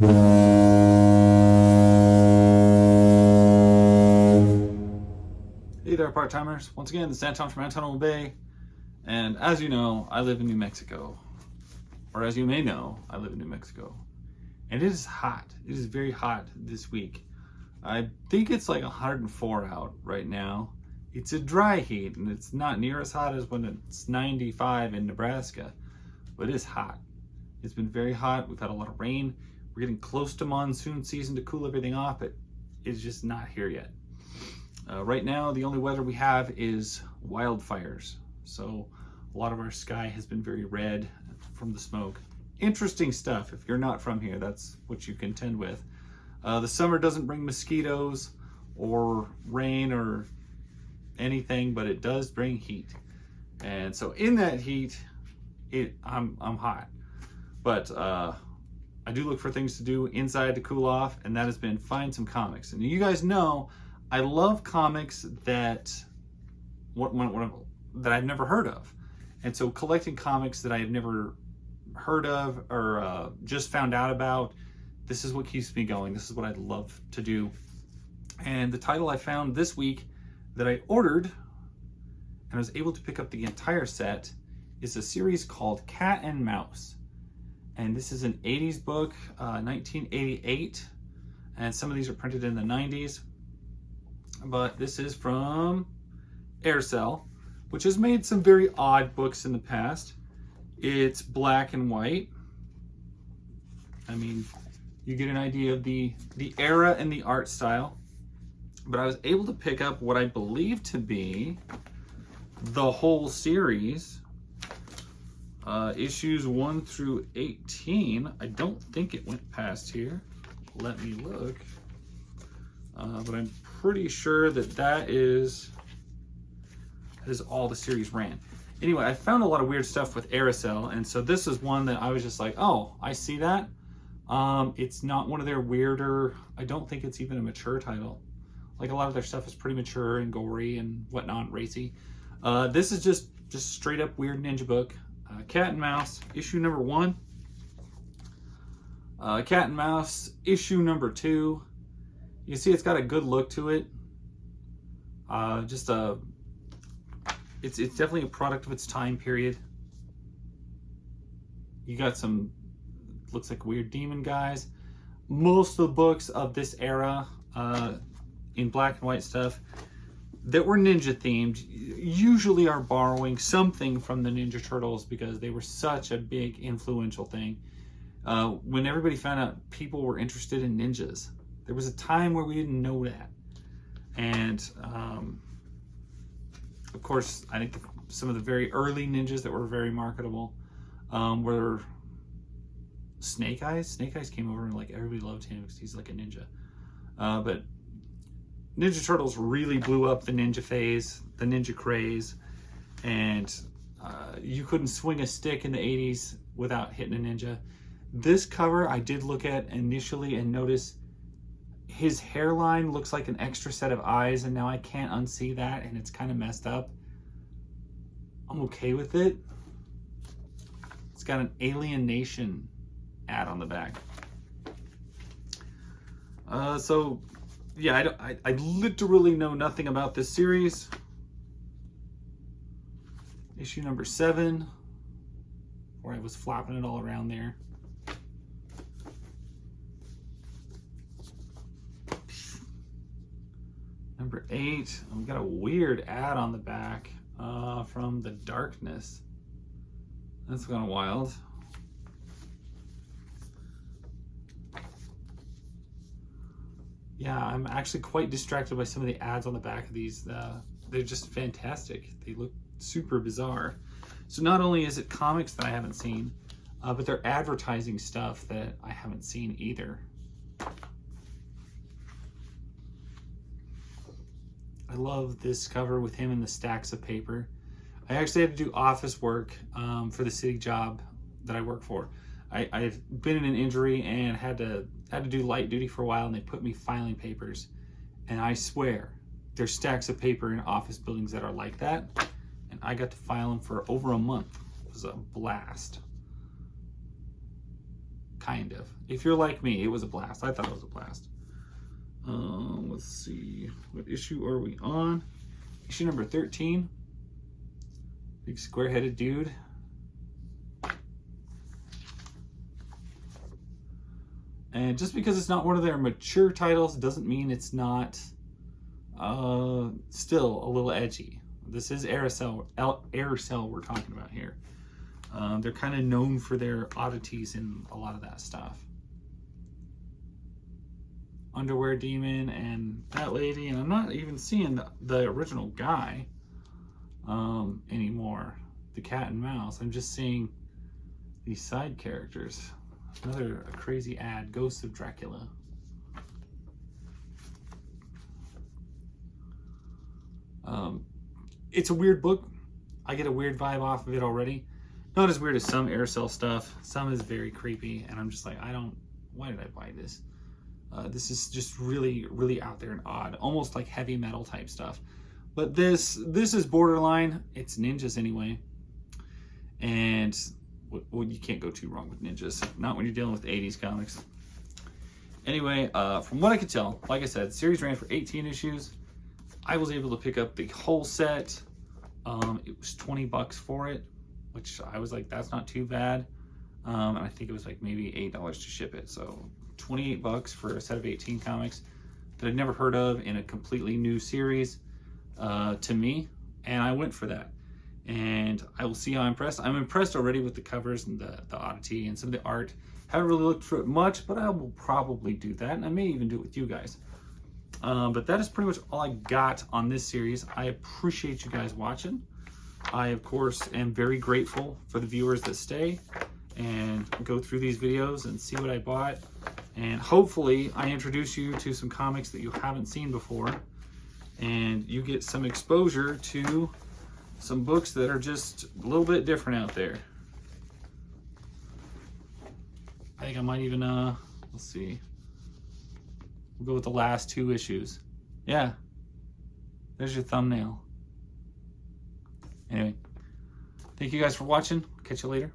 Hey there, part-timers. Once again, this is Anton from Anton Bay, and as you know, I live in New Mexico. Or as you may know, I live in New Mexico. And it is hot. It is very hot this week. I think it's like 104 out right now. It's a dry heat, and it's not near as hot as when it's 95 in Nebraska, but it is hot. It's been very hot. We've had a lot of rain. We're getting close to monsoon season to cool everything off, but it's just not here yet. Right now, the only weather we have is wildfires. So a lot of our sky has been very red from the smoke. Interesting stuff. If you're not from here, that's what you contend with. The summer doesn't bring mosquitoes or rain or anything, but it does bring heat. And so in that heat, I'm hot. But I do look for things to do inside to cool off, and that has been find some comics. And you guys know I love comics that I've never heard of. And so collecting comics that I have never heard of or just found out about, this is what keeps me going. This is what I love to do. And the title I found this week that I ordered and I was able to pick up the entire set is a series called Cat and Mouse. And this is an 80s book, 1988. And some of these are printed in the 90s. But this is from Aircel, which has made some very odd books in the past. It's black and white. I mean, you get an idea of the era and the art style. But I was able to pick up what I believe to be the whole series, issues 1 through 18. I don't think it went past here. Let me look. But I'm pretty sure that is all the series ran. Anyway, I found a lot of weird stuff with Aircel, and so this is one that I was just like, oh, I see that. It's not one of their weirder, I don't think it's even a mature title. Like a lot of their stuff is pretty mature and gory and whatnot, racy. This is just straight up weird ninja book. Cat and Mouse, issue number 1. Cat and Mouse, issue number 2. You can see it's got a good look to it. It's definitely a product of its time period. You got some, looks like weird demon guys. Most of the books of this era, in black and white stuff, that were ninja themed, usually are borrowing something from the Ninja Turtles because they were such a big influential thing. When everybody found out people were interested in ninjas, there was a time where we didn't know that. And of course, I think some of the very early ninjas that were very marketable were Snake Eyes. Snake Eyes came over and like everybody loved him because he's like a ninja. But Ninja Turtles really blew up the ninja phase, the ninja craze, and you couldn't swing a stick in the 80s without hitting a ninja. This cover I did look at initially and notice his hairline looks like an extra set of eyes, and now I can't unsee that, and it's kind of messed up. I'm okay with it. It's got an Alien Nation ad on the back. So yeah, I literally know nothing about this series. Issue number 7, where I was flopping it all around there. Number 8, I've got a weird ad on the back from The Darkness. That's kind of wild. Yeah, I'm actually quite distracted by some of the ads on the back of these. They're just fantastic. They look super bizarre. So not only is it comics that I haven't seen, but they're advertising stuff that I haven't seen either. I love this cover with him and the stacks of paper. I actually had to do office work for the city job that I work for. I've been in an injury and had to do light duty for a while, and they put me filing papers. And I swear, there's stacks of paper in office buildings that are like that. And I got to file them for over a month. It was a blast. kind of. If you're like me, it was a blast. I thought it was a blast. Let's see, what issue are we on? Issue number 13. Big square-headed dude. And just because it's not one of their mature titles doesn't mean it's not still a little edgy. This is Aircel we're talking about here. They're kind of known for their oddities and a lot of that stuff. Underwear Demon and that lady, and I'm not even seeing the original guy anymore. The cat and mouse. I'm just seeing these side characters. Another crazy ad, Ghosts of Dracula. It's a weird book. I get a weird vibe off of it already. Not as weird as some Aircel stuff. Some is very creepy, and I'm just like, why did I buy this? This is just really, really out there and odd, almost like heavy metal type stuff. But this is borderline. It's ninjas anyway, and well, you can't go too wrong with ninjas. Not when you're dealing with 80s comics. Anyway, from what I could tell, like I said, the series ran for 18 issues. I was able to pick up the whole set. It was $20 for it, which I was like, that's not too bad. And I think it was like maybe $8 to ship it. So $28 for a set of 18 comics that I'd never heard of in a completely new series to me. And I went for that. And I will see how I'm impressed. I'm impressed already with the covers and the oddity and some of the art. Haven't really looked through it much, but I will probably do that. And I may even do it with you guys. But that is pretty much all I got on this series. I appreciate you guys watching. I, of course, am very grateful for the viewers that stay and go through these videos and see what I bought. And hopefully I introduce you to some comics that you haven't seen before. And you get some exposure to some books that are just a little bit different out there. I think I might even, let's see. We'll go with the last 2 issues. Yeah. There's your thumbnail. Anyway. Thank you guys for watching. Catch you later.